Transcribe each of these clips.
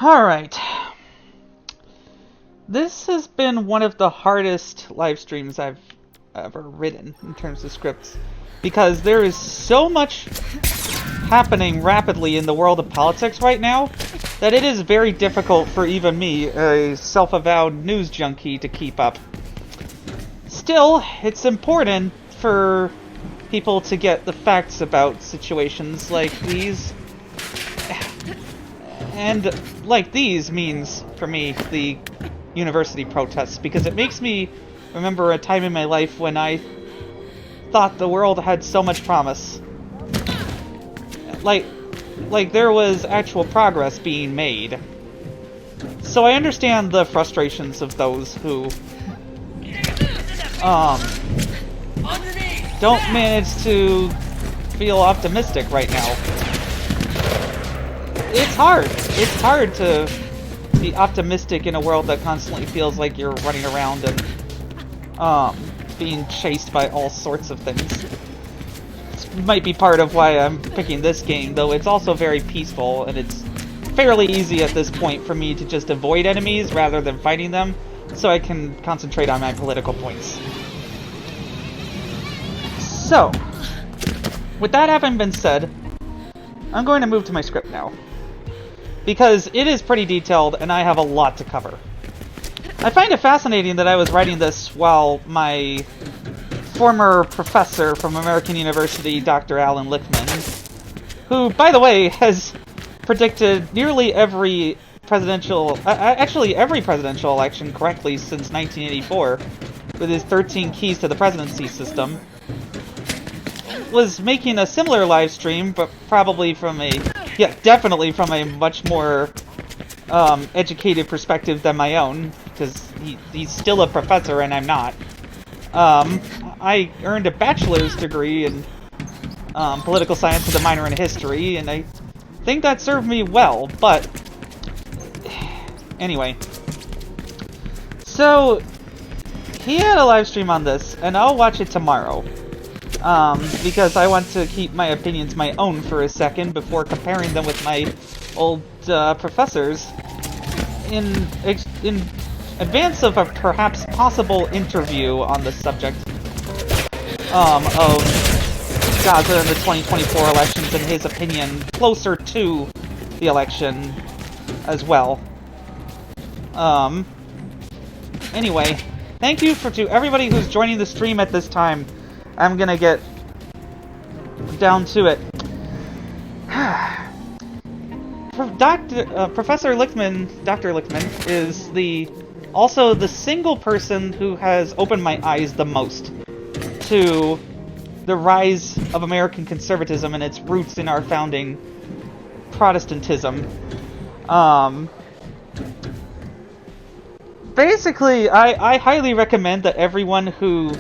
Alright. This has been one of the hardest live streams I've ever written in terms of scripts, because there is so much happening rapidly in the world of politics right now that it is very difficult for even me, a self-avowed news junkie, to keep up. Still, it's important for people to get the facts about situations like these. And like these means, for me, the university protests, because it makes me remember a time in my life when I thought the world had so much promise. Like there was actual progress being made. So I understand the frustrations of those who don't manage to feel optimistic right now. It's hard. It's hard to be optimistic in a world that constantly feels like you're running around and being chased by all sorts of things. This might be part of why I'm picking this game, though it's also very peaceful, and it's fairly easy at this point for me to just avoid enemies rather than fighting them, so I can concentrate on my political points. So, with that having been said, I'm going to move to my script now, because it is pretty detailed and I have a lot to cover. I find it fascinating that I was writing this while my former professor from American University, Dr. Alan Lichtman, who, by the way, has predicted nearly every presidential, actually every presidential election correctly since 1984, with his 13 keys to the presidency system, was making a similar live stream, but probably from a, definitely from a much more educated perspective than my own, because he's still a professor and I'm not. I earned a bachelor's degree in political science with a minor in history, and I think that served me well, but anyway. So, he had a live stream on this, and I'll watch it tomorrow. Because I want to keep my opinions my own for a second before comparing them with my old professors in advance of a perhaps possible interview on the subject of Gaza and the 2024 elections, and his opinion closer to the election as well. Anyway, thank you to everybody who's joining the stream at this time. I'm gonna get down to it. Professor Lichtman, Dr. Lichtman, is also the single person who has opened my eyes the most to the rise of American conservatism and its roots in our founding Protestantism. Basically, I highly recommend that everyone who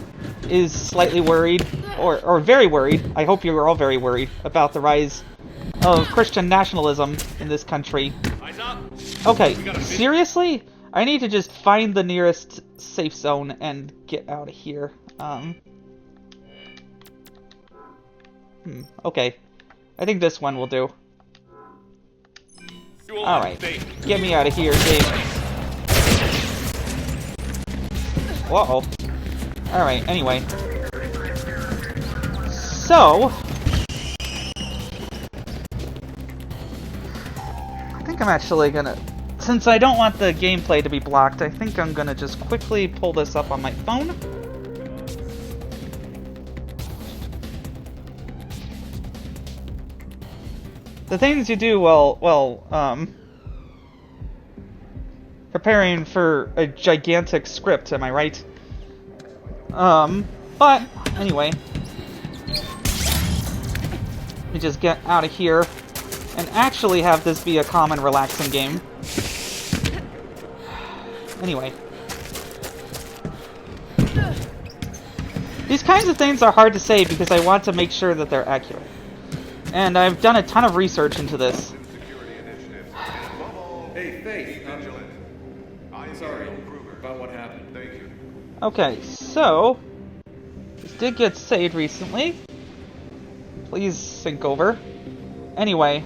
is slightly worried, or very worried, I hope you're all very worried, about the rise of Christian nationalism in this country. Okay, seriously? I need to just find the nearest safe zone and get out of here. Okay. I think this one will do. Alright, get me out of here, Dave. Uh-oh. Alright, anyway. So, I think I'm actually gonna, since I don't want the gameplay to be blocked, I think I'm gonna just quickly pull this up on my phone. The things you do while preparing for a gigantic script, am I right? But, anyway. Let me just get out of here and actually have this be a calm and relaxing game. Anyway. These kinds of things are hard to say because I want to make sure that they're accurate. And I've done a ton of research into this. Hey, Faith, I'm sorry about what happened. Thank you. Okay, so this did get saved recently. Please sync over. Anyway.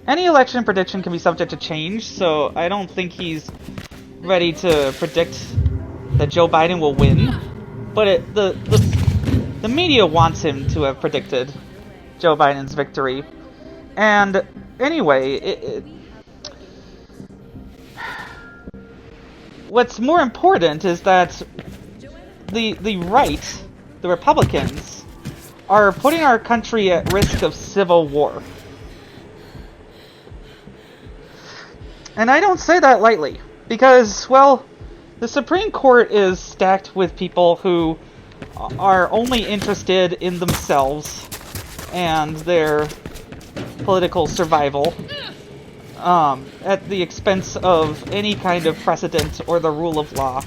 Any election prediction can be subject to change, so I don't think he's ready to predict that Joe Biden will win. But the media wants him to have predicted Joe Biden's victory. And anyway, what's more important is that the right, the Republicans, are putting our country at risk of civil war. And I don't say that lightly, because, well, the Supreme Court is stacked with people who are only interested in themselves and their political survival, at the expense of any kind of precedent or the rule of law.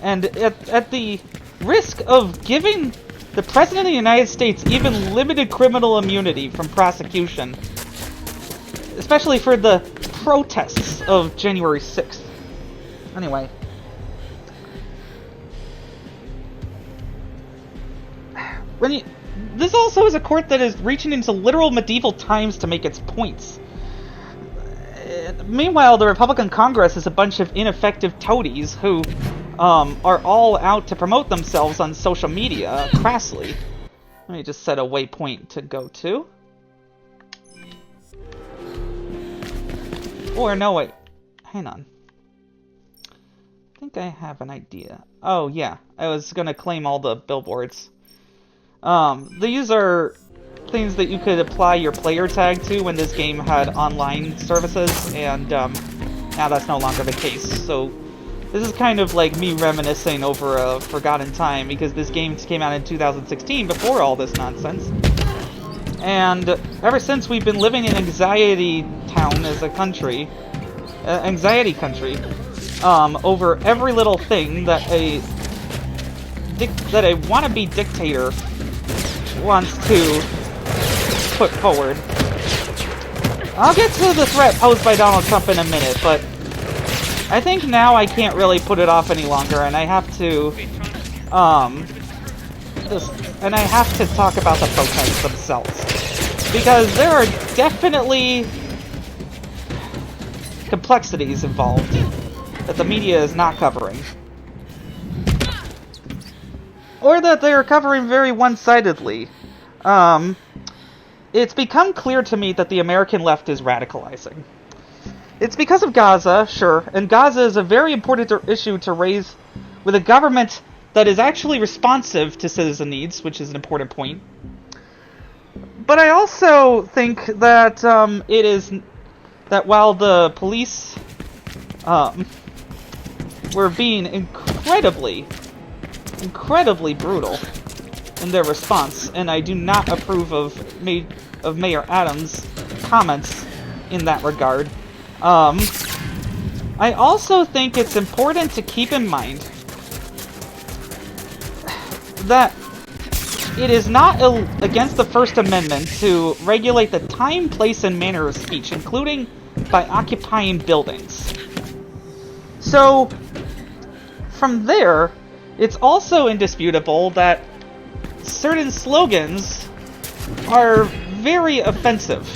And at the risk of giving the President of the United States even limited criminal immunity from prosecution, especially for the protests of January 6th. Anyway. This also is a court that is reaching into literal medieval times to make its points. Meanwhile, the Republican Congress is a bunch of ineffective toadies who are all out to promote themselves on social media crassly. Let me just set a waypoint to go to. Or no, wait. Hang on. I think I have an idea. Oh, yeah. I was going to claim all the billboards. These are things that you could apply your player tag to when this game had online services, and now that's no longer the case. So this is kind of like me reminiscing over a forgotten time, because this game came out in 2016 before all this nonsense. And ever since, we've been living in anxiety town as a country, anxiety country, over every little thing that a wannabe dictator wants to put forward. I'll get to the threat posed by Donald Trump in a minute, but I think now I can't really put it off any longer, and I have to, talk about the protests themselves. Because there are definitely complexities involved that the media is not covering. Or that they are covering very one-sidedly. It's become clear to me that the American left is radicalizing. It's because of Gaza, sure, and Gaza is a very important issue to raise with a government that is actually responsive to citizen needs, which is an important point. But I also think that that while the police were being incredibly brutal in their response, and I do not approve of Mayor Adams' comments in that regard. I also think it's important to keep in mind that it is not against the First Amendment to regulate the time, place, and manner of speech, including by occupying buildings. So, from there, it's also indisputable that certain slogans are very offensive.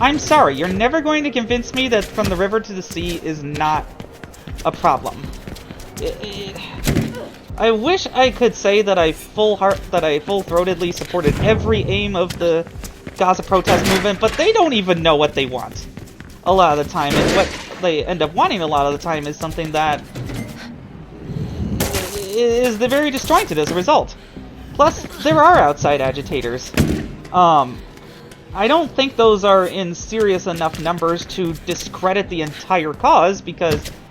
I'm sorry, you're never going to convince me that From the River to the Sea is not a problem. I wish I could say that I full-throatedly supported every aim of the Gaza protest movement, but they don't even know what they want a lot of the time, and what they end up wanting a lot of the time is something that is very disjointed as a result. Plus, there are outside agitators. I don't think those are in serious enough numbers to discredit the entire cause,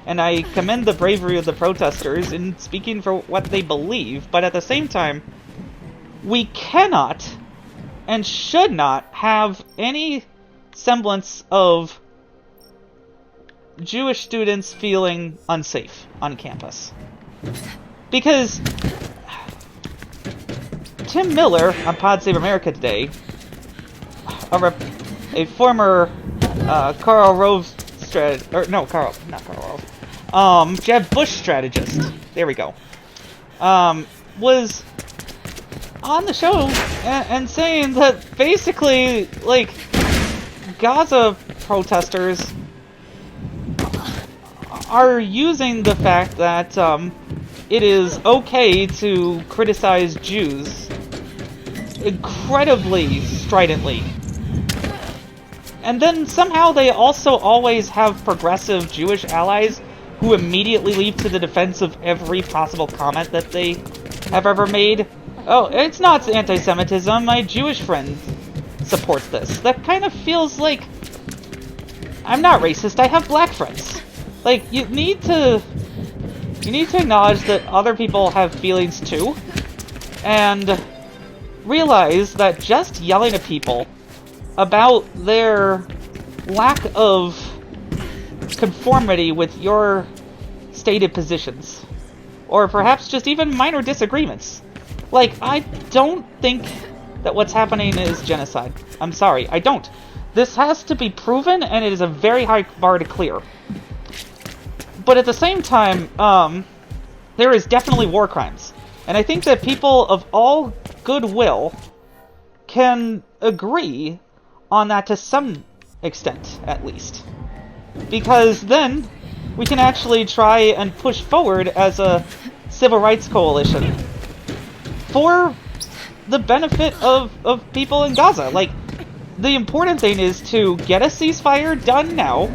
and I commend the bravery of the protesters in speaking for what they believe, but at the same time, we cannot and should not have any semblance of Jewish students feeling unsafe on campus. Because Tim Miller on Pod Save America today, a former Karl Rove strategist, or no, not Karl Rove, Jeb Bush strategist, there we go, was on the show and saying that basically, like, Gaza protesters are using the fact that it is okay to criticize Jews incredibly stridently. And then somehow they also always have progressive Jewish allies who immediately leap to the defense of every possible comment that they have ever made. Oh, it's not anti-Semitism, my Jewish friend supports this. That kind of feels like... I'm not racist, I have black friends. Like, you need to acknowledge that other people have feelings too, and realize that just yelling at people about their lack of conformity with your stated positions, or perhaps just even minor disagreements. Like, I don't think that what's happening is genocide. I'm sorry, I don't. This has to be proven, and it is a very high bar to clear. But at the same time, there is definitely war crimes. And I think that people of all goodwill can agree on that to some extent, at least. Because then we can actually try and push forward as a civil rights coalition for the benefit of people in Gaza. Like, the important thing is to get a ceasefire done now,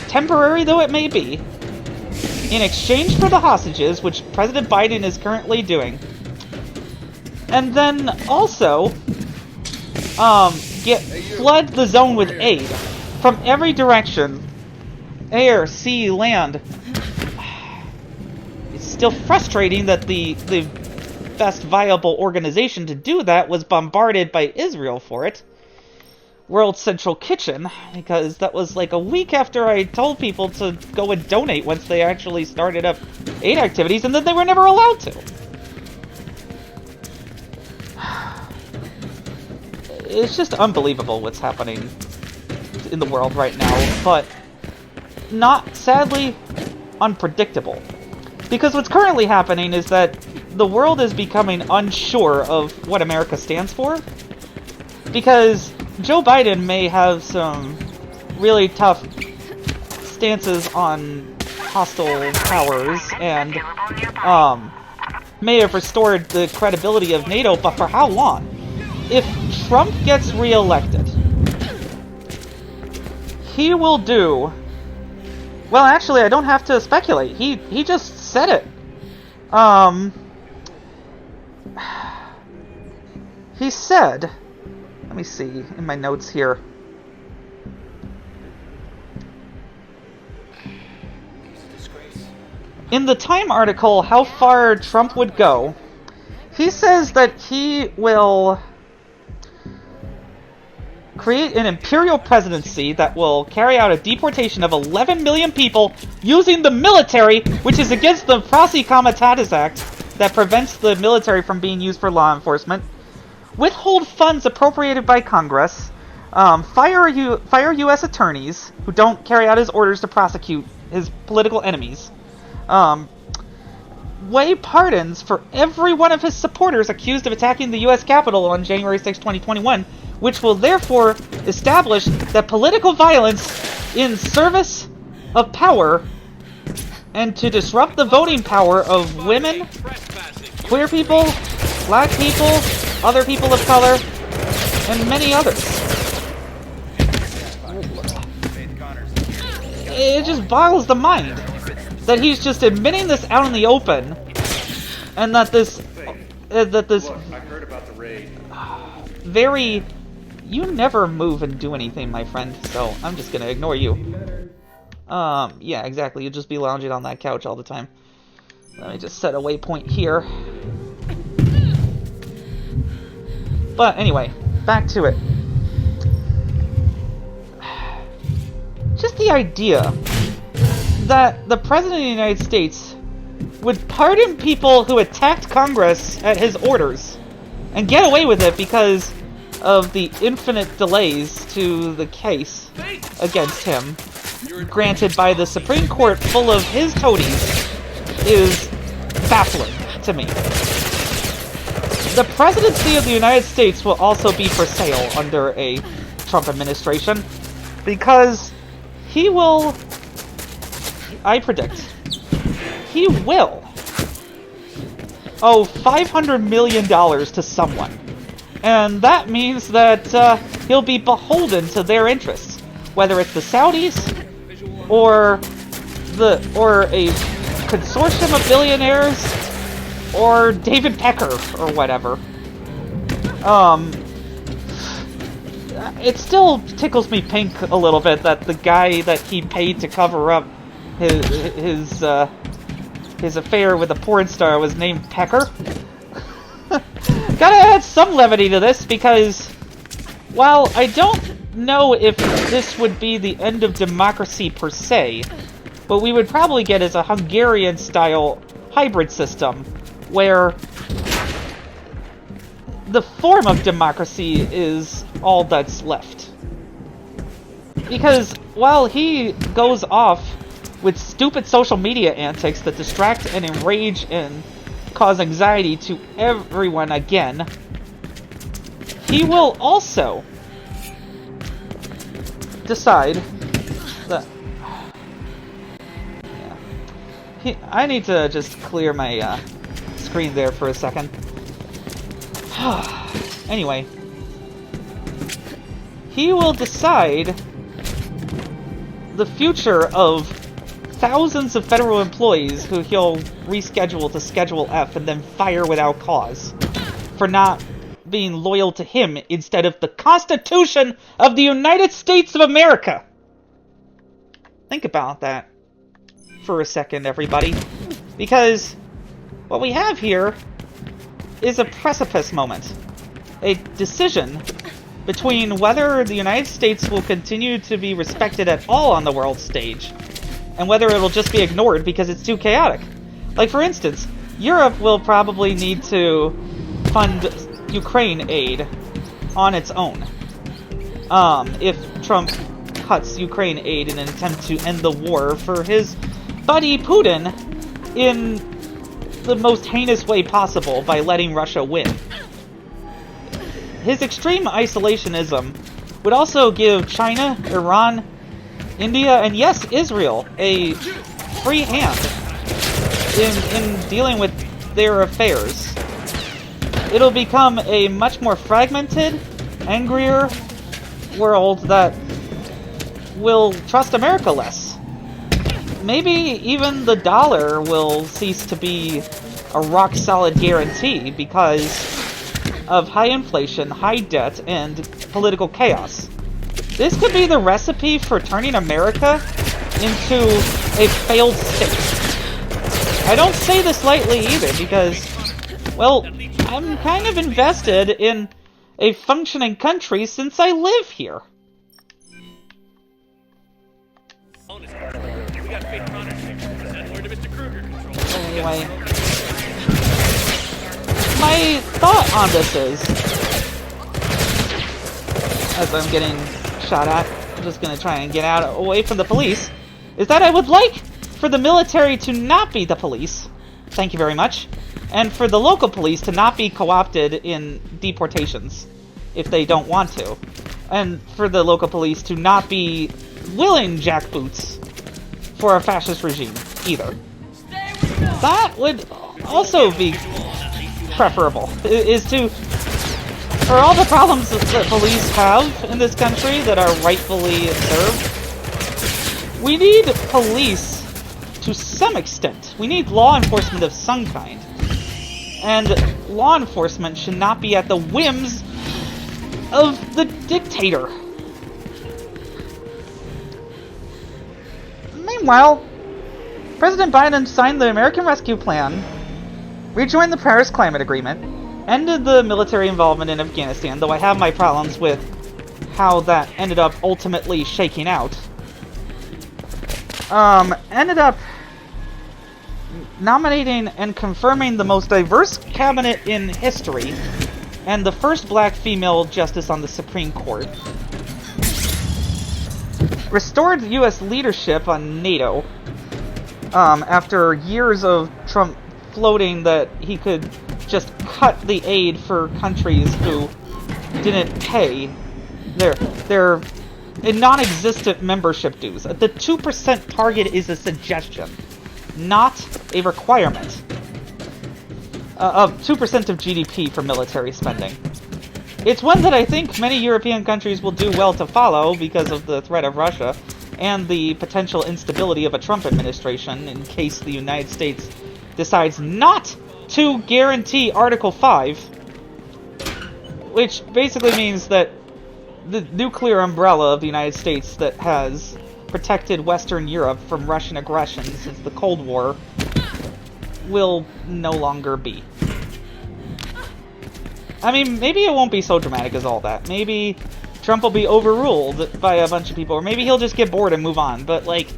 temporary though it may be, in exchange for the hostages, which President Biden is currently doing. And then also flood the zone with aid from every direction. Air, sea, land. It's still frustrating that the best viable organization to do that was bombarded by Israel for it. World Central Kitchen, because that was like a week after I told people to go and donate once they actually started up aid activities, and then they were never allowed to. It's just unbelievable what's happening in the world right now, but not, sadly, unpredictable. Because what's currently happening is that the world is becoming unsure of what America stands for. Because Joe Biden may have some really tough stances on hostile powers and may have restored the credibility of NATO, but for how long? If Trump gets reelected, he will do... Well, actually, I don't have to speculate. He just said it. He said... Let me see in my notes here. In the Time article, how far Trump would go, he says that he will create an Imperial Presidency that will carry out a deportation of 11 million people using the military, which is against the Posse Comitatus Act that prevents the military from being used for law enforcement, withhold funds appropriated by Congress, fire U.S. attorneys who don't carry out his orders to prosecute his political enemies, weigh pardons for every one of his supporters accused of attacking the U.S. Capitol on January 6, 2021, which will therefore establish that political violence in service of power and to disrupt the voting power of women, queer people, black people, other people of color, and many others. It just boggles the mind that he's just admitting this out in the open, and that this Look, I heard about the raid. very... You never move and do anything, my friend, so I'm just gonna ignore you. Yeah, exactly, you'll just be lounging on that couch all the time. Let me just set a waypoint here. But anyway, back to it. Just the idea that the President of the United States would pardon people who attacked Congress at his orders and get away with it because of the infinite delays to the case against him, granted by the Supreme Court full of his toadies, is baffling to me. The presidency of the United States will also be for sale under a Trump administration, because he will, I predict, he will owe $500 million to someone. And that means that he'll be beholden to their interests, whether it's the Saudis or a consortium of billionaires or David Pecker or whatever. It still tickles me pink a little bit that the guy that he paid to cover up his affair with a porn star was named Pecker. Gotta add some levity to this, because while I don't know if this would be the end of democracy per se, what we would probably get is a Hungarian-style hybrid system, where the form of democracy is all that's left. Because while he goes off with stupid social media antics that distract and enrage and cause anxiety to everyone again, he will also decide that... Yeah. I need to just clear my screen there for a second. Anyway, he will decide the future of thousands of federal employees who he'll reschedule to Schedule F and then fire without cause for not being loyal to him instead of the Constitution of the United States of America. Think about that for a second, everybody. Because what we have here is a precipice moment. A decision between whether the United States will continue to be respected at all on the world stage, and whether it'll just be ignored because it's too chaotic. Like, for instance, Europe will probably need to fund Ukraine aid on its own. If Trump cuts Ukraine aid in an attempt to end the war for his buddy Putin in the most heinous way possible by letting Russia win. His extreme isolationism would also give China, Iran, India, and yes, Israel, a free hand in dealing with their affairs. It'll become a much more fragmented, angrier world that will trust America less. Maybe even the dollar will cease to be a rock-solid guarantee because of high inflation, high debt, and political chaos. This could be the recipe for turning America into a failed state. I don't say this lightly either because, well, I'm kind of invested in a functioning country since I live here. Anyway, my thought on this is, as I'm getting shot at, I'm just going to try and get out away from the police, is that I would like for the military to not be the police, thank you very much, and for the local police to not be co-opted in deportations if they don't want to, and for the local police to not be willing jackboots for a fascist regime either. That would also be preferable, is to, for all the problems that police have in this country that are rightfully observed, we need police to some extent. We need law enforcement of some kind. And law enforcement should not be at the whims of the dictator. Meanwhile, President Biden signed the American Rescue Plan, rejoined the Paris Climate Agreement, ended the military involvement in Afghanistan, though I have my problems with how that ended up ultimately shaking out. Ended up nominating and confirming the most diverse cabinet in history, and the first black female justice on the Supreme Court. Restored U.S. leadership on NATO, after years of Trump floating that he could just cut the aid for countries who didn't pay They're non-existent membership dues. The 2% target is a suggestion, not a requirement. Of 2% of GDP for military spending. It's one that I think many European countries will do well to follow because of the threat of Russia and the potential instability of a Trump administration in case the United States decides not to guarantee Article 5, which basically means that the nuclear umbrella of the United States that has protected Western Europe from Russian aggression since the Cold War will no longer be. I mean, maybe it won't be so dramatic as all that. Maybe Trump will be overruled by a bunch of people, or maybe he'll just get bored and move on. But, like,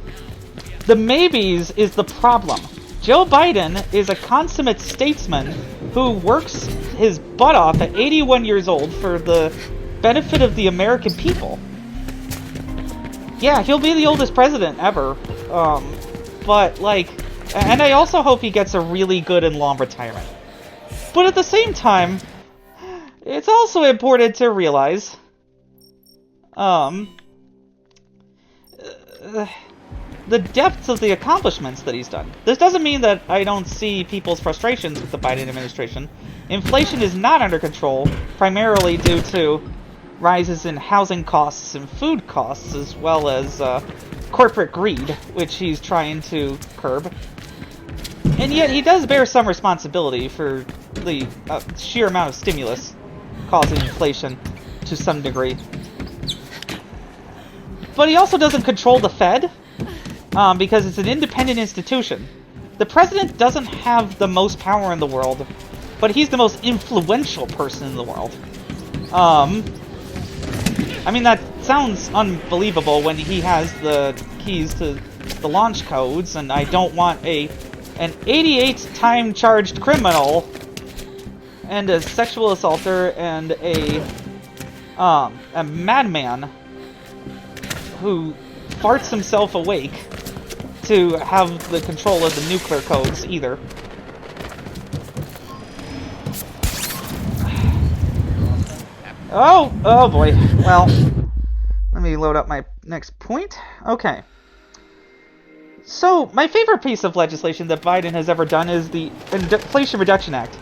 the maybes is the problem. Joe Biden is a consummate statesman who works his butt off at 81 years old for the benefit of the American people. Yeah, he'll be the oldest president ever. But, like... And I also hope he gets a really good and long retirement. But at the same time, it's also important to realize... the depths of the accomplishments that he's done. This doesn't mean that I don't see people's frustrations with the Biden administration. Inflation is not under control, primarily due to rises in housing costs and food costs, as well as corporate greed, which he's trying to curb. And yet he does bear some responsibility for the sheer amount of stimulus causing inflation to some degree. But he also doesn't control the Fed, because it's an independent institution. The president doesn't have the most power in the world, but he's the most influential person in the world. I mean, that sounds unbelievable when he has the keys to the launch codes, and I don't want an 88-time charged criminal and a sexual assaulter and a madman who farts himself awake to have the control of the nuclear codes either. Oh boy. Well, let me load up my next point. Okay. So, my favorite piece of legislation that Biden has ever done is the Inflation Reduction Act.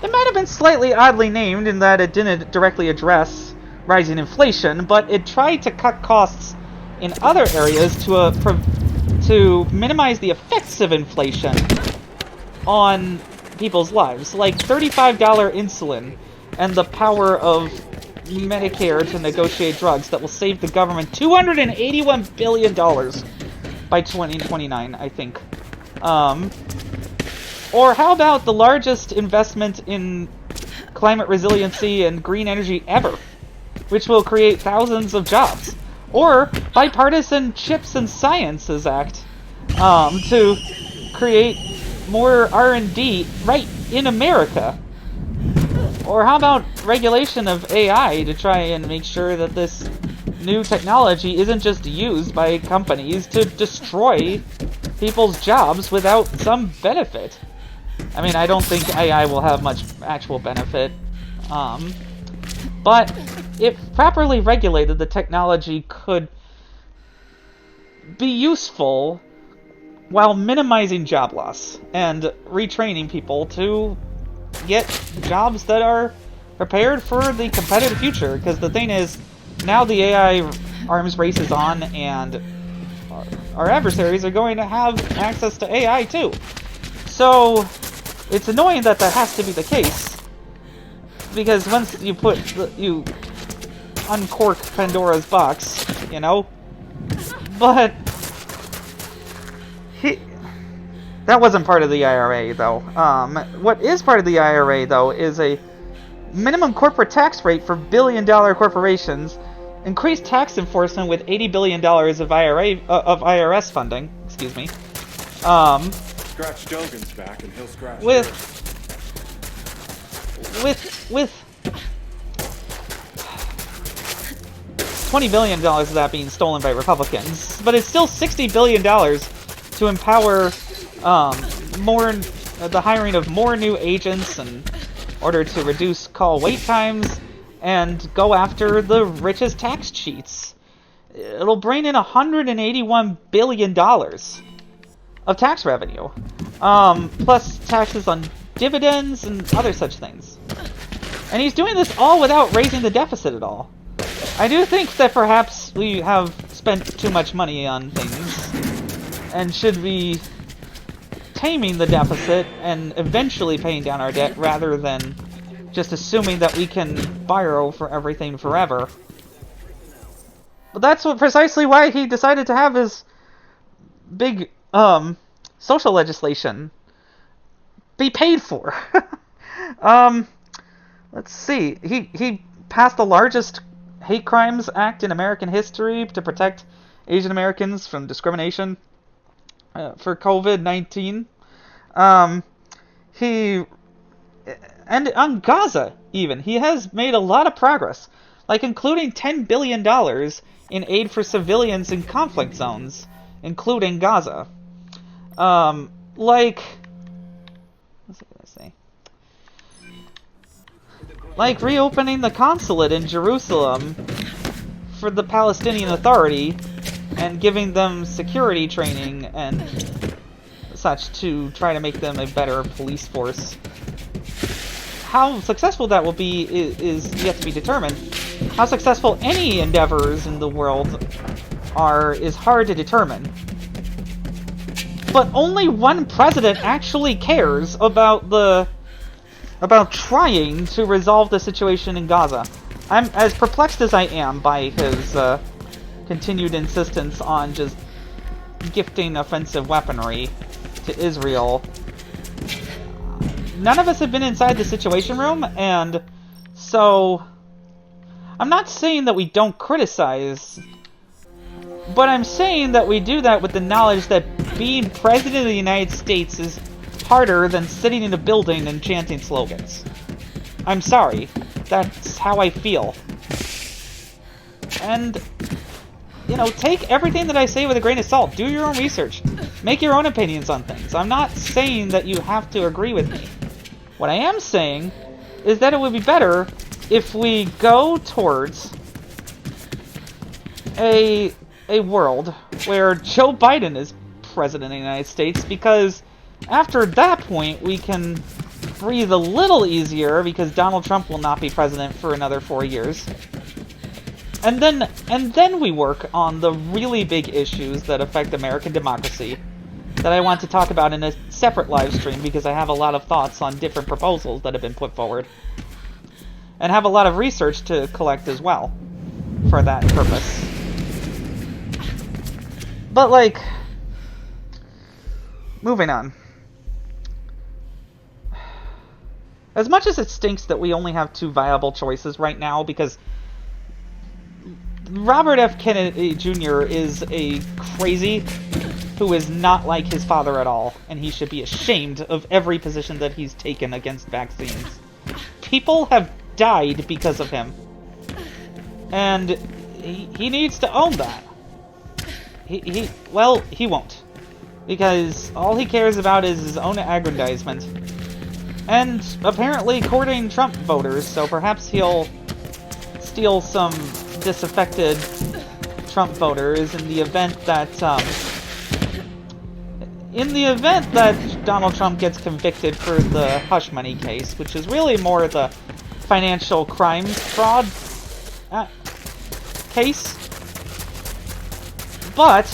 It might have been slightly oddly named in that it didn't directly address rising inflation, but it tried to cut costs in other areas to minimize the effects of inflation on people's lives, like $35 insulin and the power of Medicare to negotiate drugs that will save the government $281 billion by 2029, I think. Or how about the largest investment in climate resiliency and green energy ever, which will create thousands of jobs? Or Bipartisan Chips and Sciences Act to create more R&D right in America. Or how about regulation of AI to try and make sure that this new technology isn't just used by companies to destroy people's jobs without some benefit? I mean, I don't think AI will have much actual benefit. But if properly regulated, the technology could be useful while minimizing job loss and retraining people to get jobs that are prepared for the competitive future. Because the thing is, now the AI arms race is on, and our adversaries are going to have access to AI too. So it's annoying that that has to be the case, because once you uncork Pandora's box, you know. But that wasn't part of the IRA, though. What is part of the IRA, though, is a minimum corporate tax rate for billion-dollar corporations, increased tax enforcement with $80 billion of IRS funding. Excuse me. Scratch Dogan's back, and he'll scratch with $20 billion of that being stolen by Republicans, but it's still $60 billion to empower the hiring of more new agents in order to reduce call wait times and go after the richest tax cheats. It'll bring in $181 billion of tax revenue, plus taxes on dividends and other such things. And he's doing this all without raising the deficit at all. I do think that perhaps we have spent too much money on things, and should be taming the deficit and eventually paying down our debt rather than just assuming that we can borrow for everything forever. But that's precisely why he decided to have his big social legislation be paid for. Let's see. He passed the largest hate crimes act in American history to protect Asian Americans from discrimination for COVID-19. And on Gaza, even, he has made a lot of progress, like including $10 billion in aid for civilians in conflict zones, including Gaza. What's I gonna say? Like reopening the consulate in Jerusalem for the Palestinian Authority and giving them security training and such to try to make them a better police force. How successful that will be is yet to be determined. How successful any endeavors in the world are is hard to determine. But only one president actually cares about trying to resolve the situation in Gaza. I'm as perplexed as I am by his continued insistence on just gifting offensive weaponry to Israel. None of us have been inside the Situation Room, and so I'm not saying that we don't criticize, but I'm saying that we do that with the knowledge that being President of the United States is harder than sitting in a building and chanting slogans. I'm sorry. That's how I feel. And, you know, take everything that I say with a grain of salt. Do your own research. Make your own opinions on things. I'm not saying that you have to agree with me. What I am saying is that it would be better if we go towards a world where Joe Biden is President of the United States, because after that point we can breathe a little easier because Donald Trump will not be president for another 4 years. And then we work on the really big issues that affect American democracy that I want to talk about in a separate live stream, because I have a lot of thoughts on different proposals that have been put forward. And have a lot of research to collect as well for that purpose. But, like, moving on. As much as it stinks that we only have 2 viable choices right now, because Robert F. Kennedy Jr. is a crazy who is not like his father at all, and he should be ashamed of every position that he's taken against vaccines. People have died because of him, and he needs to own that. Well, he won't, because all he cares about is his own aggrandizement, and apparently courting Trump voters, so perhaps he'll steal some disaffected Trump voters in the event that Donald Trump gets convicted for the hush money case, which is really more the financial crimes fraud case. But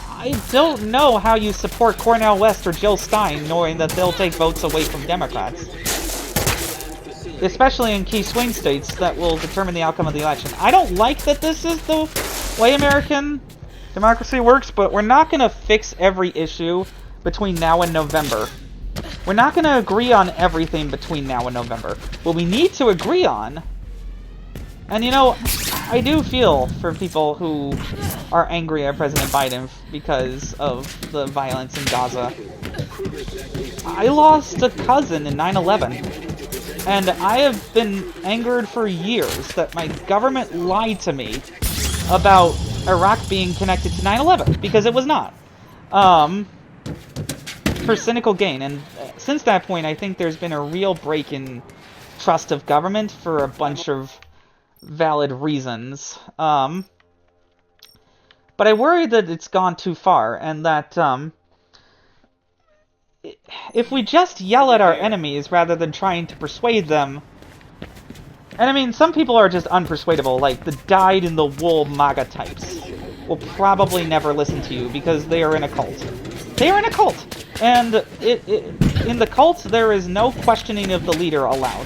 I don't know how you support Cornel West or Jill Stein knowing that they'll take votes away from Democrats, especially in key swing states that will determine the outcome of the election. I don't like that this is the way American democracy works, but we're not going to fix every issue between now and November. We're not going to agree on everything between now and November. What we need to agree on, and you know, I do feel for people who are angry at President Biden because of the violence in Gaza. I lost a cousin in 9/11, and I have been angered for years that my government lied to me about Iraq being connected to 9/11, because it was not. For cynical gain, and since that point, I think there's been a real break in trust of government for a bunch of valid reasons. But I worry that it's gone too far, and that if we just yell at our enemies rather than trying to persuade them... And I mean, some people are just unpersuadable, like the dyed-in-the-wool MAGA types will probably never listen to you because they are in a cult. They are in a cult! And in the cult, there is no questioning of the leader allowed.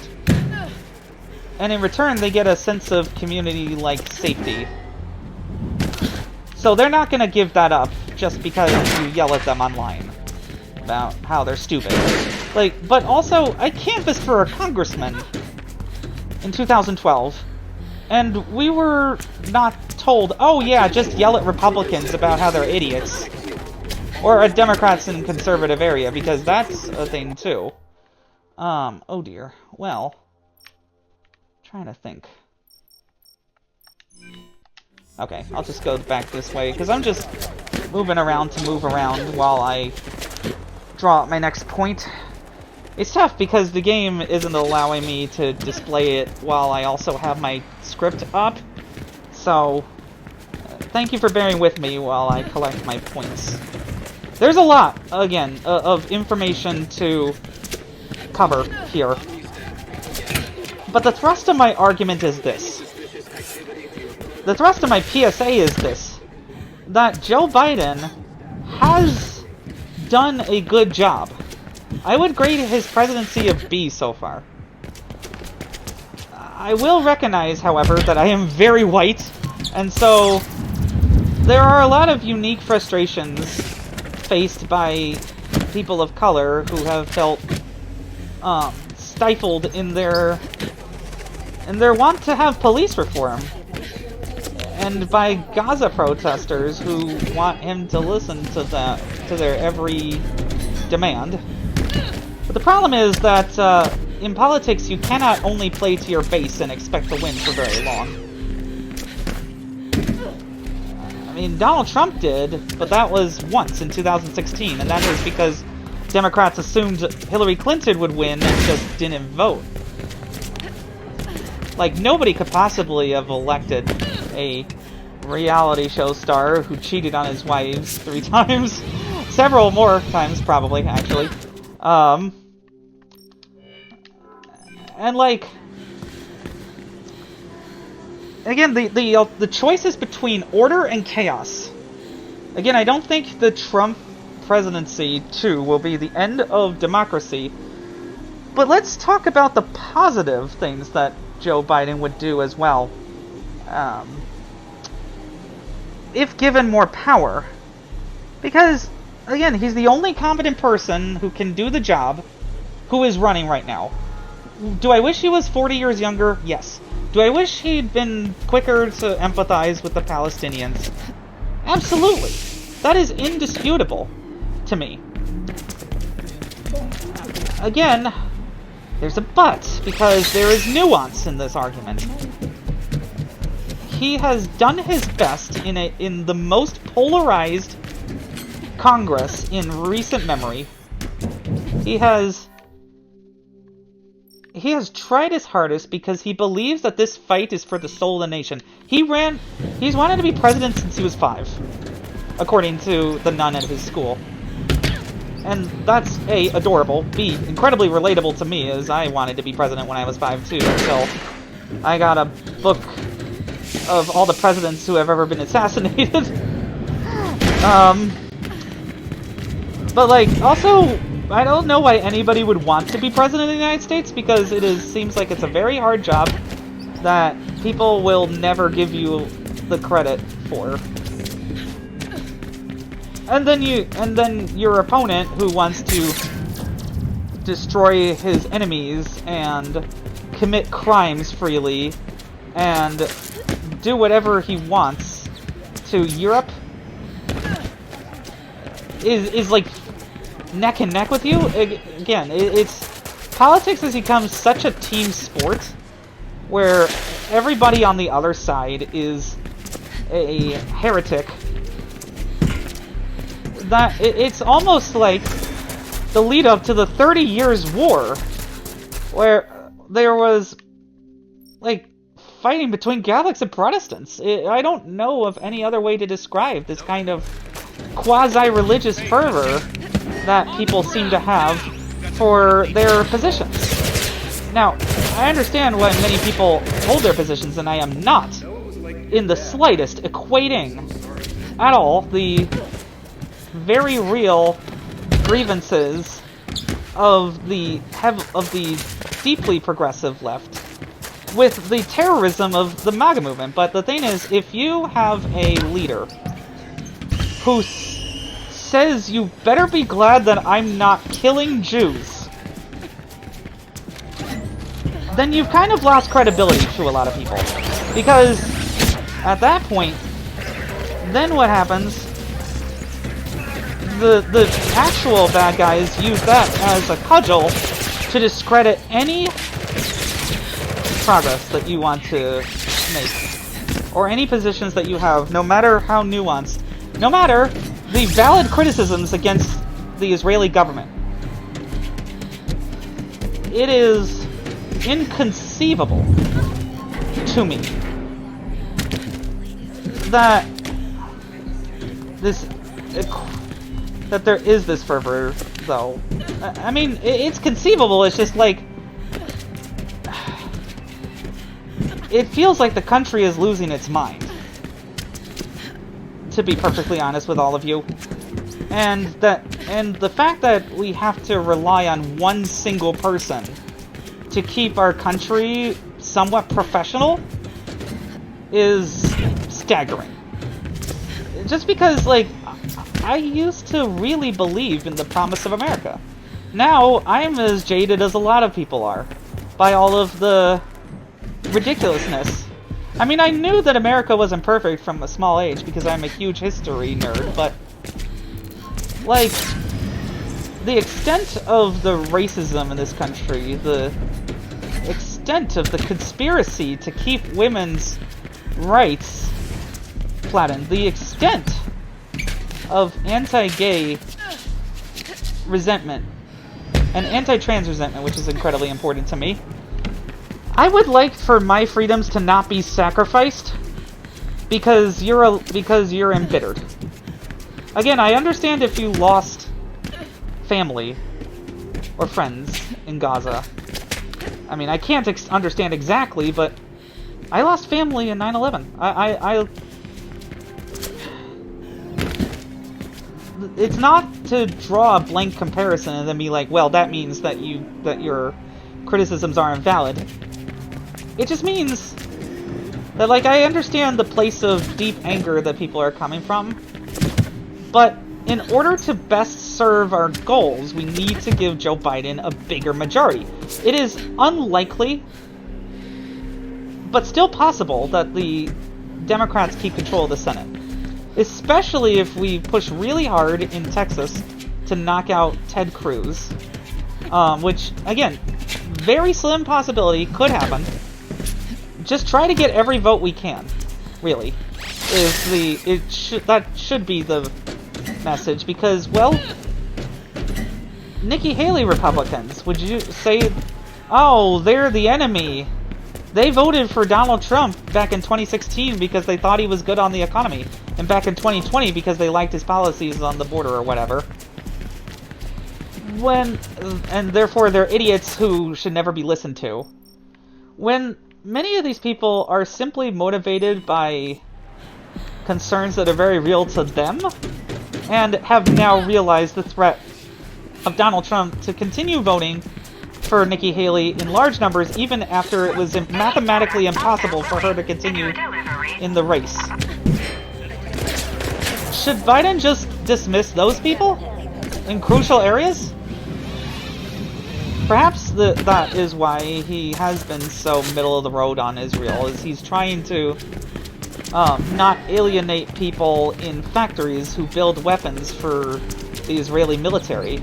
And in return, they get a sense of community-like safety. So they're not going to give that up just because you yell at them online about how they're stupid. Like, but also, I canvassed for a congressman in 2012, and we were not told, oh yeah, just yell at Republicans about how they're idiots. Or at Democrats in conservative area, because that's a thing too. Oh dear. Well, trying to think. Okay, I'll just go back this way, because I'm just moving around to move around while I draw up my next point. It's tough because the game isn't allowing me to display it while I also have my script up. So, thank you for bearing with me while I collect my points. There's a lot, again, of information to cover here. But the thrust of my argument is this. The thrust of my PSA is this. That Joe Biden has done a good job. I would grade his presidency of B so far. I will recognize, however, that I am very white, and so there are a lot of unique frustrations faced by people of color who have felt stifled in their want to have police reform, and by Gaza protesters who want him to listen to their every demand. But the problem is that in politics you cannot only play to your base and expect to win for very long. I mean, Donald Trump did, but that was once in 2016, and that is because Democrats assumed Hillary Clinton would win and just didn't vote. Like, nobody could possibly have elected a reality show star who cheated on his wives 3 times. Several more times, probably, actually. And like... Again, the choices between order and chaos. Again, I don't think the Trump presidency, too, will be the end of democracy. But let's talk about the positive things that Joe Biden would do as well. If given more power. Because, again, he's the only competent person who can do the job who is running right now. Do I wish he was 40 years younger? Yes. Do I wish he'd been quicker to empathize with the Palestinians? Absolutely. That is indisputable to me. Again, there's a but, because there is nuance in this argument. He has done his best in the most polarized Congress in recent memory. He has tried his hardest because he believes that this fight is for the soul of the nation. He's wanted to be president since he was 5, according to the nun at his school. And that's A, adorable, B, incredibly relatable to me, as I wanted to be president when I was 5 too, until I got a book of all the presidents who have ever been assassinated. But like, also, I don't know why anybody would want to be president of the United States, because seems like it's a very hard job that people will never give you the credit for. And then your opponent, who wants to destroy his enemies and commit crimes freely and do whatever he wants to Europe, is like neck and neck with you. Again, politics has become such a team sport where everybody on the other side is a heretic that it's almost like the lead up to the 30 Years' War, where there was, like, fighting between Catholics and Protestants. I don't know of any other way to describe this kind of quasi-religious fervor that people seem to have for their positions. Now, I understand why many people hold their positions, and I am not in the slightest equating at all the very real grievances of the deeply progressive left with the terrorism of the MAGA movement. But the thing is, if you have a leader who says you better be glad that I'm not killing Jews, then you've kind of lost credibility to a lot of people. Because at that point, then what happens, the actual bad guys use that as a cudgel to discredit any progress that you want to make, or any positions that you have, no matter how nuanced, no matter the valid criticisms against the Israeli government. It is inconceivable to me that there is this fervor, though. I mean, it's conceivable, it's just like, it feels like the country is losing its mind, to be perfectly honest with all of you. And the fact that we have to rely on one single person to keep our country somewhat professional is staggering. Just because, like, I used to really believe in the promise of America. Now, I'm as jaded as a lot of people are by all of the ridiculousness. I mean, I knew that America wasn't perfect from a small age because I'm a huge history nerd, but, like, the extent of the racism in this country, the extent of the conspiracy to keep women's rights flattened, the extent of anti-gay resentment and anti-trans resentment, which is incredibly important to me. I would like for my freedoms to not be sacrificed because you're embittered. Again, I understand if you lost family or friends in Gaza. I mean, I can't understand exactly, but I lost family in 9/11. It's not to draw a blank comparison and then be like, well, that means that your criticisms are invalid. It just means that, like, I understand the place of deep anger that people are coming from, but in order to best serve our goals, we need to give Joe Biden a bigger majority. It is unlikely, but still possible, that the Democrats keep control of the Senate. Especially if we push really hard in Texas to knock out Ted Cruz. Which, again, very slim possibility, could happen. Just try to get every vote we can, really. That should be the message, because, well, Nikki Haley Republicans, would you say, oh, they're the enemy? They voted for Donald Trump back in 2016 because they thought he was good on the economy, and back in 2020 because they liked his policies on the border or whatever. And therefore they're idiots who should never be listened to. When many of these people are simply motivated by concerns that are very real to them, and have now realized the threat of Donald Trump to continue voting for Nikki Haley in large numbers, even after it was mathematically impossible for her to continue in the race. Should Biden just dismiss those people in crucial areas? Perhaps that is why he has been so middle of the road on Israel, is he's trying to not alienate people in factories who build weapons for the Israeli military,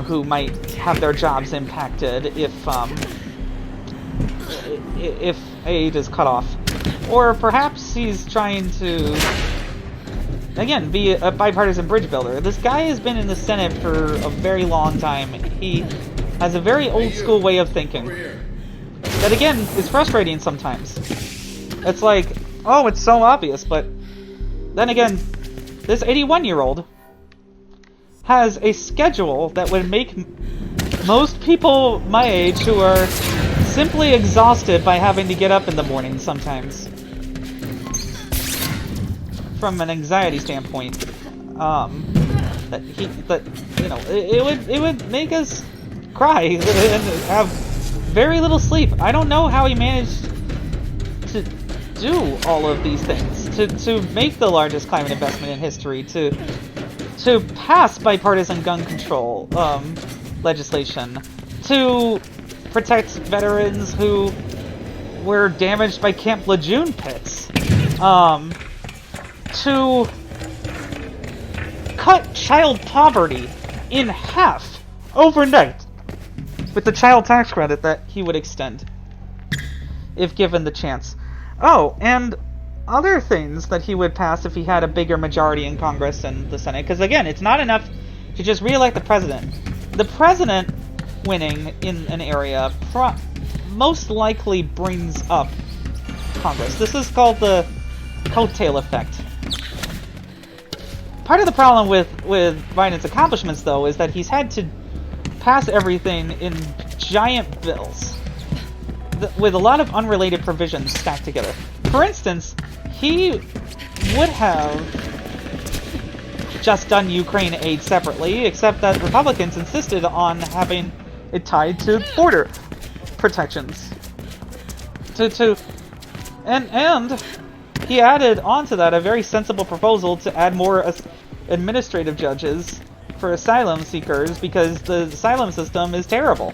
who might have their jobs impacted if aid is cut off. Or perhaps he's trying to again, be a bipartisan bridge builder. This guy has been in the Senate for a very long time. He has a very old school way of thinking. That, again, is frustrating sometimes. It's like, oh, it's so obvious, but then again, this 81-year-old has a schedule that would make most people my age who are simply exhausted by having to get up in the morning sometimes. From an anxiety standpoint, it would make us cry and have very little sleep. I don't know how he managed to do all of these things, to make the largest climate investment in history, to pass bipartisan gun control legislation, to protect veterans who were damaged by Camp Lejeune pits, to cut child poverty in half overnight with the child tax credit that he would extend if given the chance. Oh, and other things that he would pass if he had a bigger majority in Congress and the Senate, because again, it's not enough to just re-elect the president. The president winning in an area most likely brings up Congress. This is called the coattail effect. Part of the problem with Biden's accomplishments, though, is that he's had to pass everything in giant bills with a lot of unrelated provisions stacked together. For instance, he would have just done Ukraine aid separately, except that Republicans insisted on having it tied to border protections. And he added onto that a very sensible proposal to add more administrative judges for asylum seekers because the asylum system is terrible.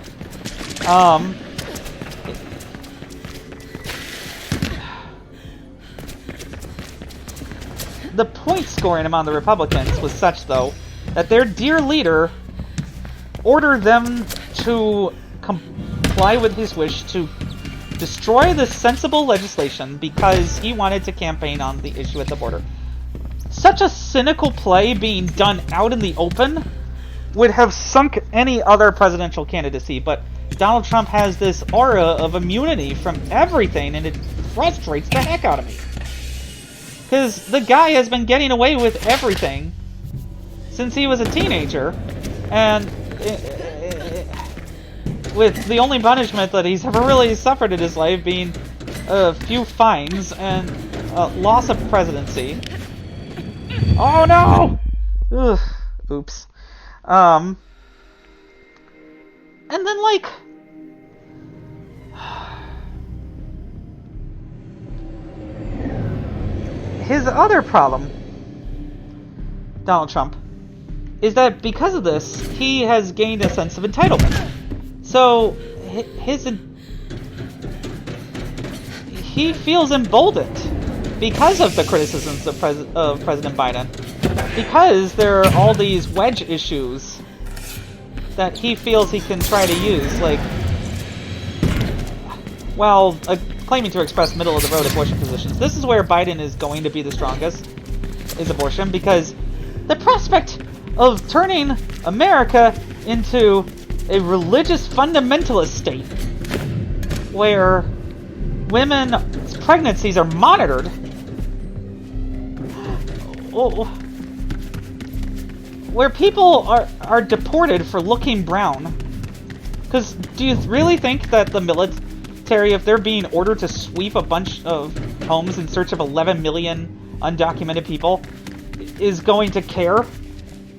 The point scoring among the Republicans was such, though, that their dear leader ordered them to comply with his wish to destroy the sensible legislation because he wanted to campaign on the issue at the border. Such a cynical play being done out in the open would have sunk any other presidential candidacy, but Donald Trump has this aura of immunity from everything, and it frustrates the heck out of me. Because the guy has been getting away with everything since he was a teenager, and with the only punishment that he's ever really suffered in his life being a few fines and loss of presidency. Oh no! Ugh. Oops. And then, like, his other problem, Donald Trump, is that because of this, he has gained a sense of entitlement. So, he feels emboldened because of the criticisms of President Biden. Because there are all these wedge issues that he feels he can try to use, like, while claiming to express middle-of-the-road abortion positions. This is where Biden is going to be the strongest, is abortion, because the prospect of turning America into a religious fundamentalist state where women's pregnancies are monitored, where people are deported for looking brown. Because do you really think that the military, if they're being ordered to sweep a bunch of homes in search of 11 million undocumented people, is going to care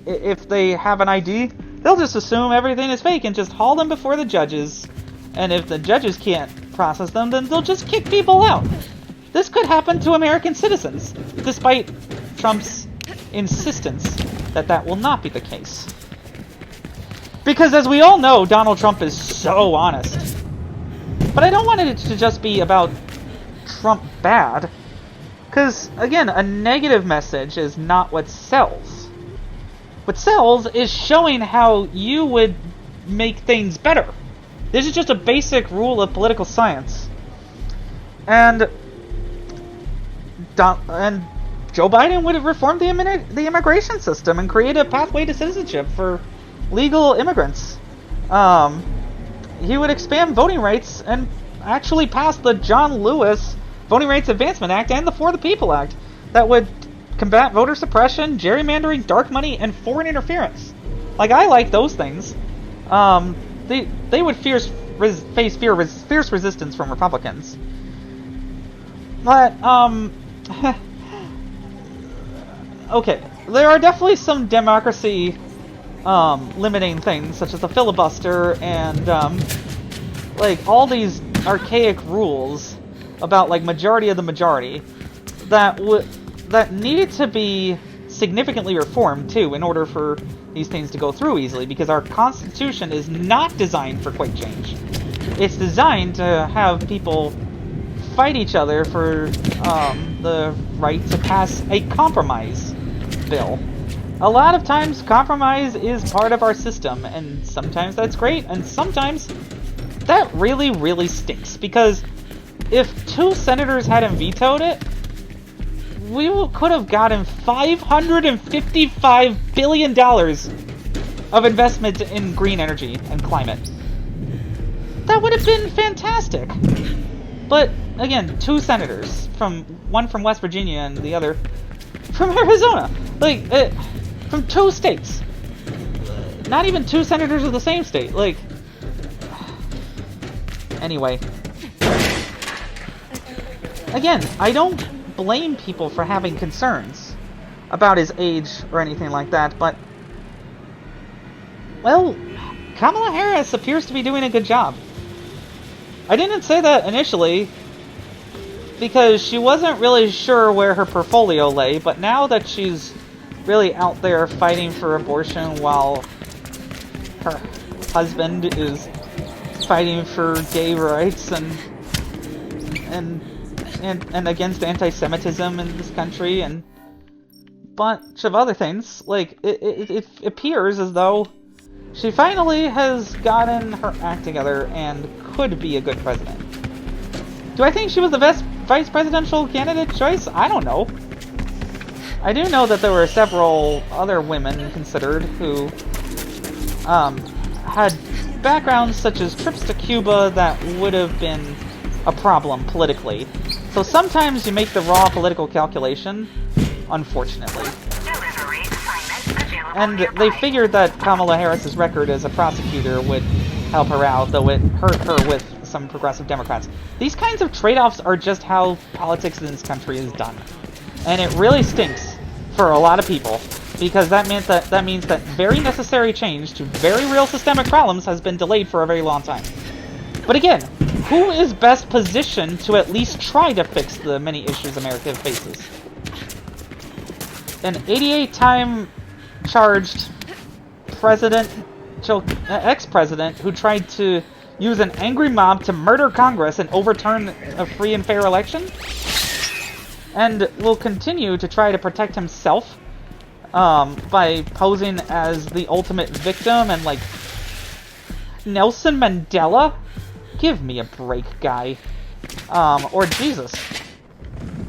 if they have an ID? They'll just assume everything is fake and just haul them before the judges. And if the judges can't process them, then they'll just kick people out. This could happen to American citizens, despite Trump's insistence that that will not be the case. Because as we all know, Donald Trump is so honest. But I don't want it to just be about Trump bad. Because, again, a negative message is not what sells. What sells is showing how you would make things better. This is just a basic rule of political science. And Joe Biden would have reformed the immigration system and created a pathway to citizenship for legal immigrants. He would expand voting rights and actually pass the John Lewis Voting Rights Advancement Act and the For the People Act that would combat voter suppression, gerrymandering, dark money, and foreign interference. Like, I like those things. They would face fierce resistance from Republicans. But, okay, there are definitely some democracy limiting things, such as the filibuster and like all these archaic rules about like majority of the majority that needed to be significantly reformed too in order for these things to go through easily, because our Constitution is not designed for quick change. It's designed to have people fight each other for the right to pass a compromise bill. A lot of times, compromise is part of our system, and sometimes that's great, and sometimes that really, really stinks, because if 2 senators hadn't vetoed it, we could have gotten $555 billion of investment in green energy and climate. That would have been fantastic. But, again, 2 senators, one from West Virginia and the other from Arizona. Like, from 2 states. Not even 2 senators of the same state. Like, anyway. Again, I don't blame people for having concerns about his age or anything like that, but, well, Kamala Harris appears to be doing a good job. I didn't say that initially because she wasn't really sure where her portfolio lay, but now that she's really out there fighting for abortion while her husband is fighting for gay rights and against anti-Semitism in this country and a bunch of other things, like, it appears as though she finally has gotten her act together and could be a good president. Do I think she was the best vice presidential candidate choice? I don't know. I do know that there were several other women considered who had backgrounds such as trips to Cuba that would have been a problem politically. So sometimes you make the raw political calculation, unfortunately. And they figured that Kamala Harris's record as a prosecutor would help her out, though it hurt her with some progressive Democrats. These kinds of trade-offs are just how politics in this country is done. And it really stinks for a lot of people, because that means that very necessary change to very real systemic problems has been delayed for a very long time. But again, who is best positioned to at least try to fix the many issues America faces? An 88-time charged ex-president who tried to use an angry mob to murder Congress and overturn a free and fair election? And will continue to try to protect himself by posing as the ultimate victim and, like, Nelson Mandela? Give me a break, guy. Or Jesus.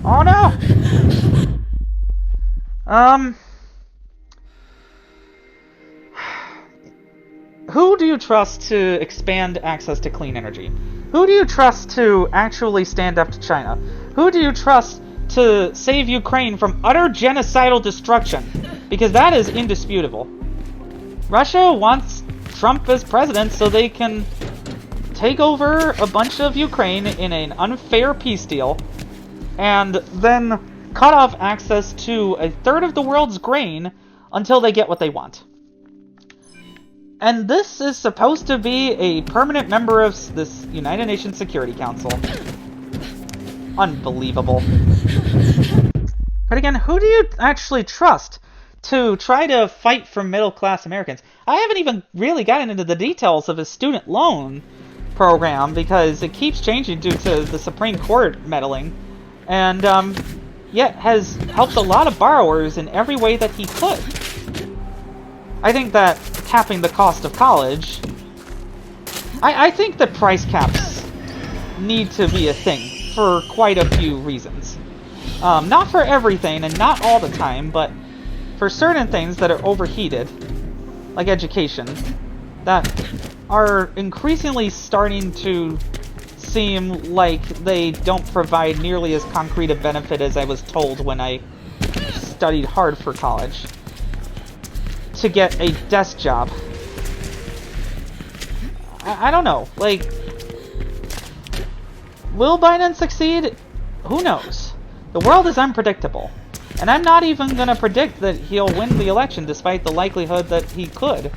Oh no! Who do you trust to expand access to clean energy? Who do you trust to actually stand up to China? Who do you trust to save Ukraine from utter genocidal destruction? Because that is indisputable. Russia wants Trump as president so they can take over a bunch of Ukraine in an unfair peace deal, and then cut off access to a third of the world's grain until they get what they want. And this is supposed to be a permanent member of this United Nations Security Council. Unbelievable. But again, who do you actually trust to try to fight for middle-class Americans? I haven't even really gotten into the details of his student loan program, because it keeps changing due to the Supreme Court meddling, and yet has helped a lot of borrowers in every way that he could. I think that capping the cost of college, I think that price caps need to be a thing for quite a few reasons. Not for everything and not all the time, but for certain things that are overheated, like education, that are increasingly starting to seem like they don't provide nearly as concrete a benefit as I was told when I studied hard for college. To get a desk job. I don't know, like, will Biden succeed? Who knows? The world is unpredictable. And I'm not even gonna predict that he'll win the election despite the likelihood that he could.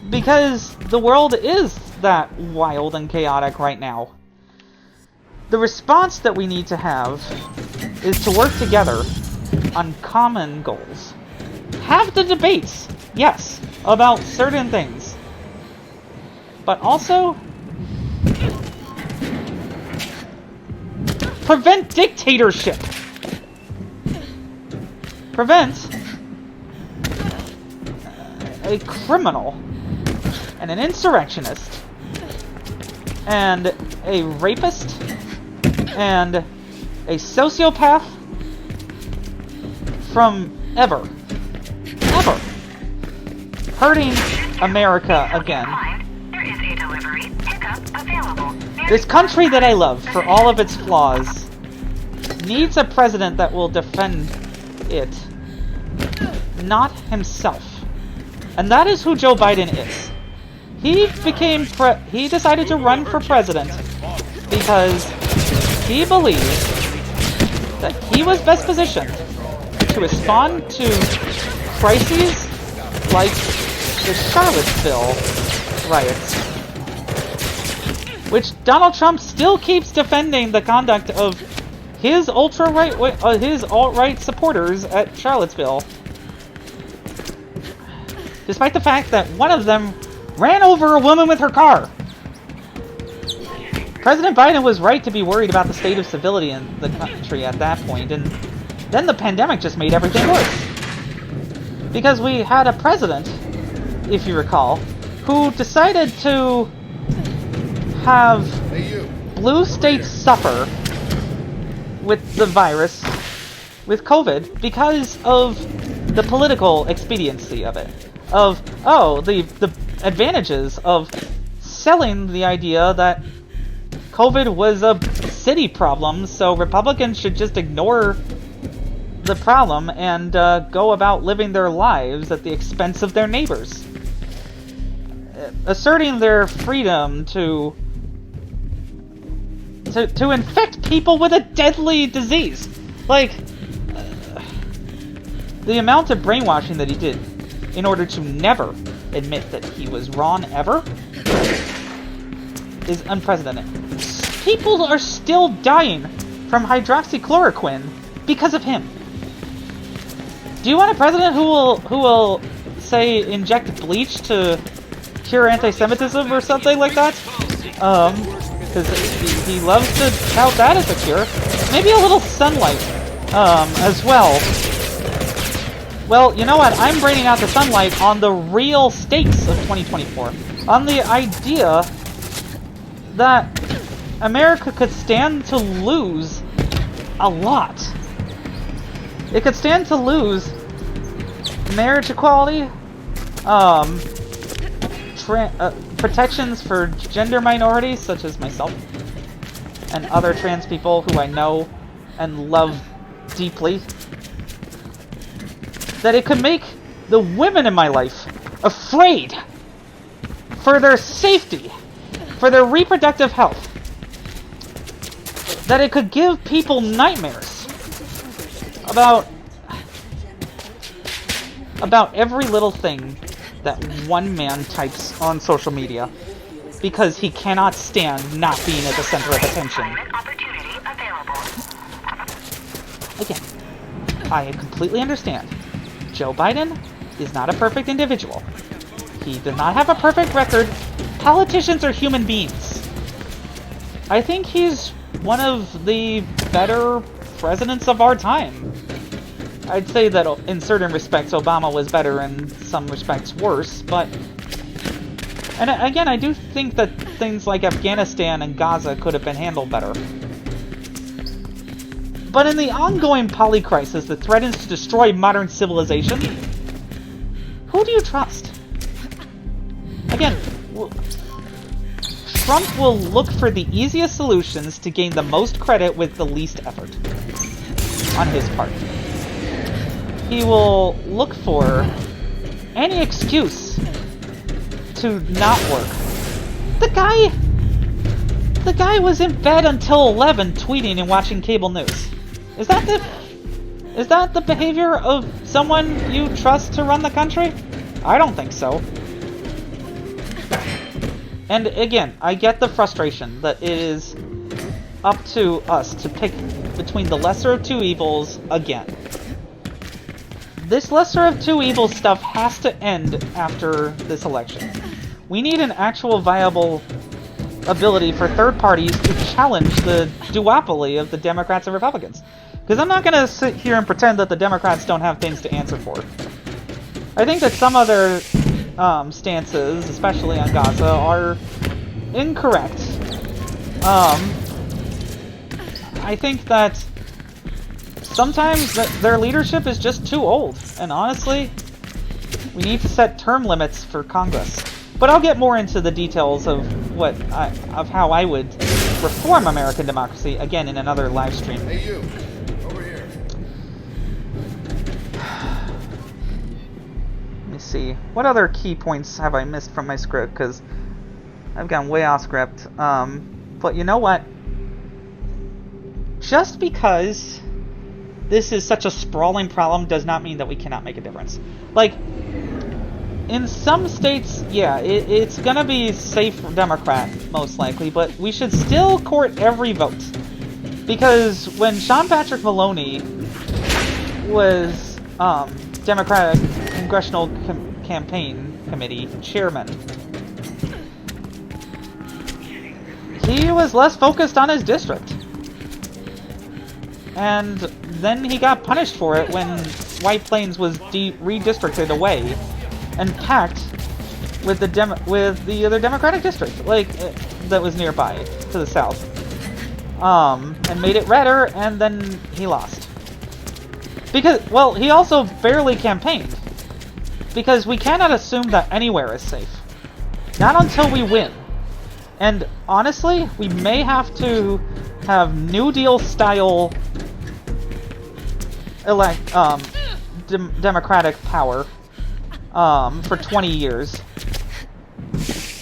Because the world is that wild and chaotic right now. The response that we need to have is to work together on common goals. Have the debates, yes, about certain things. But also, prevent dictatorship. Prevent a criminal and an insurrectionist and a rapist and a sociopath from ever hurting America again. This country that I love, for all of its flaws, needs a president that will defend it, not himself. And that is who Joe Biden is. He decided to run for president because he believed that he was best positioned to respond to crises like the Charlottesville riots, which Donald Trump still keeps defending the conduct of his alt-right supporters at Charlottesville, despite the fact that one of them ran over a woman with her car. President Biden was right to be worried about the state of civility in the country at that point, and then the pandemic just made everything worse. Because we had a president, if you recall, who decided to have blue states suffer with the virus, with COVID, because of the political expediency of it. Of, oh, the advantages of selling the idea that COVID was a city problem, so Republicans should just ignore the problem and go about living their lives at the expense of their neighbors. Asserting their freedom to infect people with a deadly disease. Like, the amount of brainwashing that he did in order to never admit that he was wrong ever is unprecedented. People are still dying from hydroxychloroquine because of him. Do you want a president who will say inject bleach to cure anti-Semitism or something like that? Because he loves to tout that as a cure. Maybe a little sunlight, as well. Well, you know what? I'm bringing out the sunlight on the real stakes of 2024. On the idea that America could stand to lose a lot. It could stand to lose marriage equality, protections for gender minorities, such as myself, and other trans people who I know and love deeply. That it could make the women in my life afraid for their safety, for their reproductive health. That it could give people nightmares about every little thing that one man types on social media because he cannot stand not being at the center of attention. Again, I completely understand. Joe Biden is not a perfect individual. He does not have a perfect record. Politicians are human beings. I think he's one of the better presidents of our time. I'd say that in certain respects Obama was better, in some respects worse, but... And again, I do think that things like Afghanistan and Gaza could have been handled better. But in the ongoing polycrisis that threatens to destroy modern civilization, who do you trust? Again, Trump will look for the easiest solutions to gain the most credit with the least effort on his part. He will look for any excuse to not work. The guy was in bed until 11 tweeting and watching cable news. Is that the behavior of someone you trust to run the country? I don't think so. And again, I get the frustration that it is up to us to pick between the lesser of two evils again. This lesser of two evils stuff has to end after this election. We need an actual viable ability for third parties to challenge the duopoly of the Democrats and Republicans. Because I'm not going to sit here and pretend that the Democrats don't have things to answer for. I think that some of their stances, especially on Gaza, are incorrect. I think that sometimes their leadership is just too old. And honestly, we need to set term limits for Congress. But I'll get more into the details of how I would reform American democracy again in another live stream. Hey, you. Over here. Let me see. What other key points have I missed from my script? Because I've gone way off script. But you know what? Just because this is such a sprawling problem does not mean that we cannot make a difference. Like, in some states, yeah, it's gonna be safe for Democrat, most likely, but we should still court every vote. Because when Sean Patrick Maloney was Democratic Congressional Campaign Committee chairman, he was less focused on his district. And then he got punished for it when White Plains was redistricted away and packed with the other Democratic district, like that was nearby to the south, and made it redder, and then he lost. Because, well, he also barely campaigned, because we cannot assume that anywhere is safe, not until we win. And honestly, we may have to have New Deal style democratic power for 20 years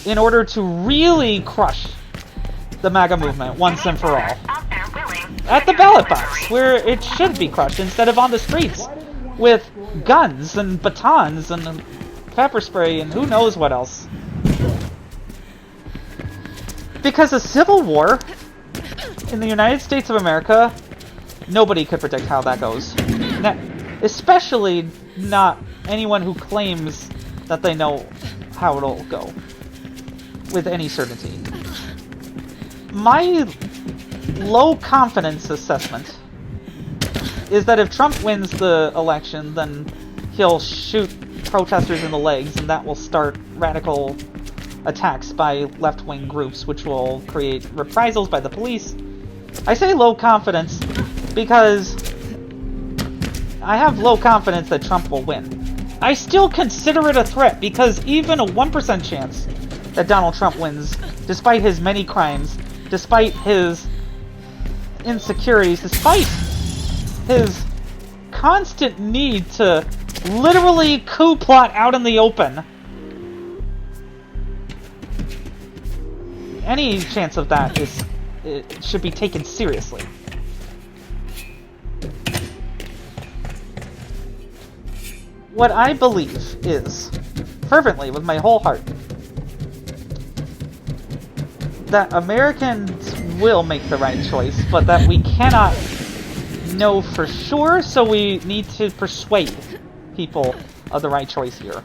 in order to really crush the MAGA movement once and for all. At the ballot box, where it should be crushed, instead of on the streets with guns and batons and pepper spray and who knows what else. Because a civil war in the United States of America, nobody could predict how that goes. Especially not anyone who claims that they know how it'll go with any certainty. My low confidence assessment is that if Trump wins the election, then he'll shoot protesters in the legs, and that will start radical attacks by left-wing groups, which will create reprisals by the police. I say low confidence because I have low confidence that Trump will win. I still consider it a threat, because even a 1% chance that Donald Trump wins, despite his many crimes, despite his insecurities, despite his constant need to literally coup plot out in the open, any chance of that it should be taken seriously. What I believe is, fervently, with my whole heart, that Americans will make the right choice, but that we cannot know for sure, so we need to persuade people of the right choice here.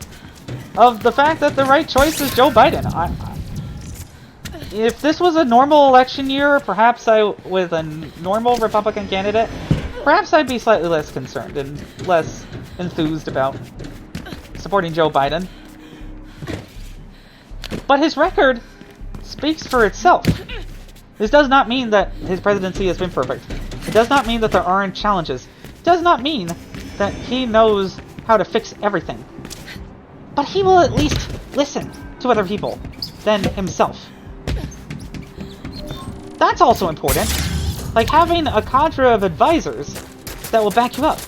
Of the fact that the right choice is Joe Biden. If this was a normal election year, perhaps with a normal Republican candidate, perhaps I'd be slightly less concerned and less enthused about supporting Joe Biden. But his record speaks for itself. This does not mean that his presidency has been perfect. It does not mean that there aren't challenges. It does not mean that he knows how to fix everything. But he will at least listen to other people than himself. That's also important. Like having a cadre of advisors that will back you up.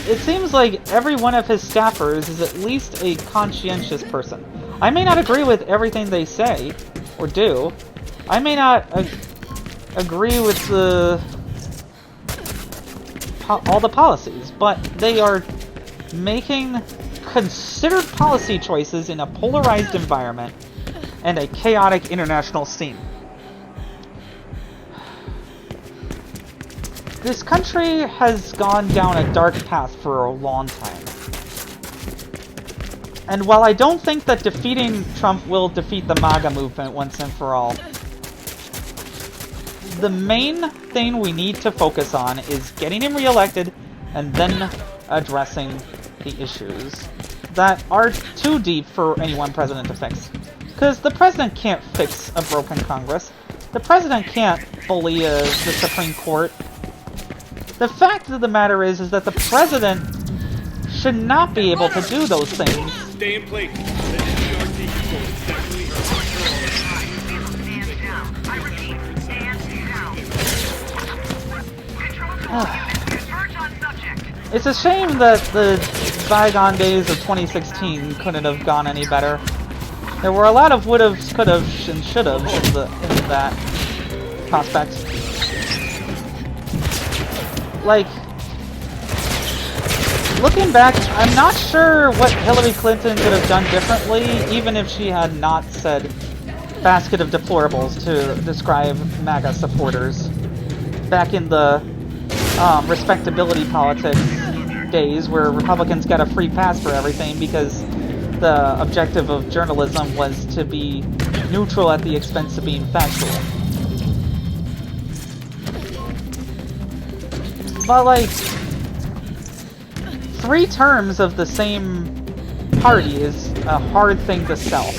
It seems like every one of his staffers is at least a conscientious person. I may not agree with everything they say or do. I may not agree with all the policies, but they are making considered policy choices in a polarized environment and a chaotic international scene. This country has gone down a dark path for a long time. And while I don't think that defeating Trump will defeat the MAGA movement once and for all, the main thing we need to focus on is getting him reelected and then addressing the issues that are too deep for any one president to fix. Because the president can't fix a broken Congress. The president can't bully the Supreme Court. The fact of the matter is that the president should not be able to do those things. Stay in place. The NCRT control is definitely It's a shame that the bygone days of 2016 couldn't have gone any better. There were a lot of would'ves, could'ves, and should'ves in that prospect. Like, looking back, I'm not sure what Hillary Clinton could have done differently, even if she had not said basket of deplorables to describe MAGA supporters back in the respectability politics days where Republicans got a free pass for everything because the objective of journalism was to be neutral at the expense of being factual. But like, 3 terms of the same party is a hard thing to sell.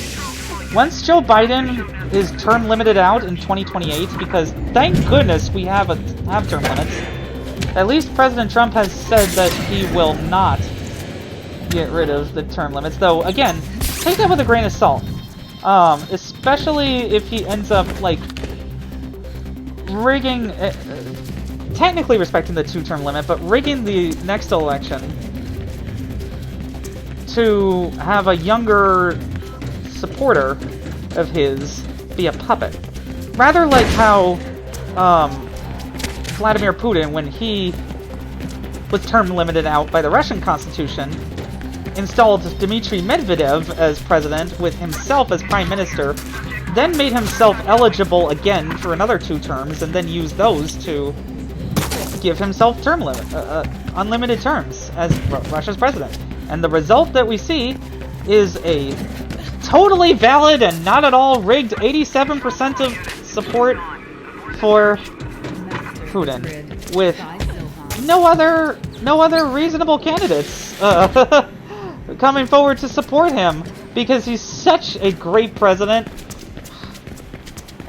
Once Joe Biden is term limited out in 2028, because thank goodness we have term limits, at least President Trump has said that he will not get rid of the term limits. Though, again, take that with a grain of salt. Especially if he ends up, like, rigging... technically respecting the 2-term limit, but rigging the next election to have a younger supporter of his be a puppet. Rather like how Vladimir Putin, when he was term limited out by the Russian Constitution, installed Dmitry Medvedev as president with himself as prime minister, then made himself eligible again for another 2 terms, and then used those to give himself term limit, unlimited terms as Russia's president. And the result that we see is a totally valid and not at all rigged 87% of support for Putin, with no other reasonable candidates coming forward to support him because he's such a great president,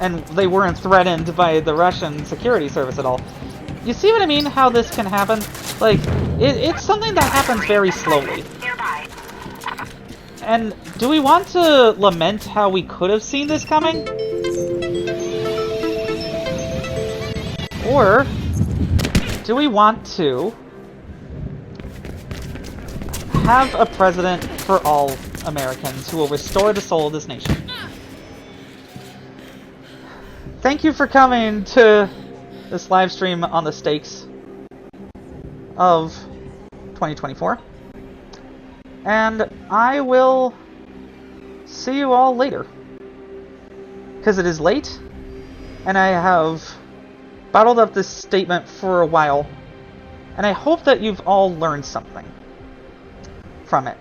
and they weren't threatened by the Russian security service at all. You see what I mean? How this can happen? Like, it's something that happens very slowly. And do we want to lament how we could have seen this coming? Or do we want to have a president for all Americans who will restore the soul of this nation? Thank you for coming to this live stream on the stakes of 2024. And I will see you all later. Because it is late, and I have bottled up this statement for a while, and I hope that you've all learned something from it.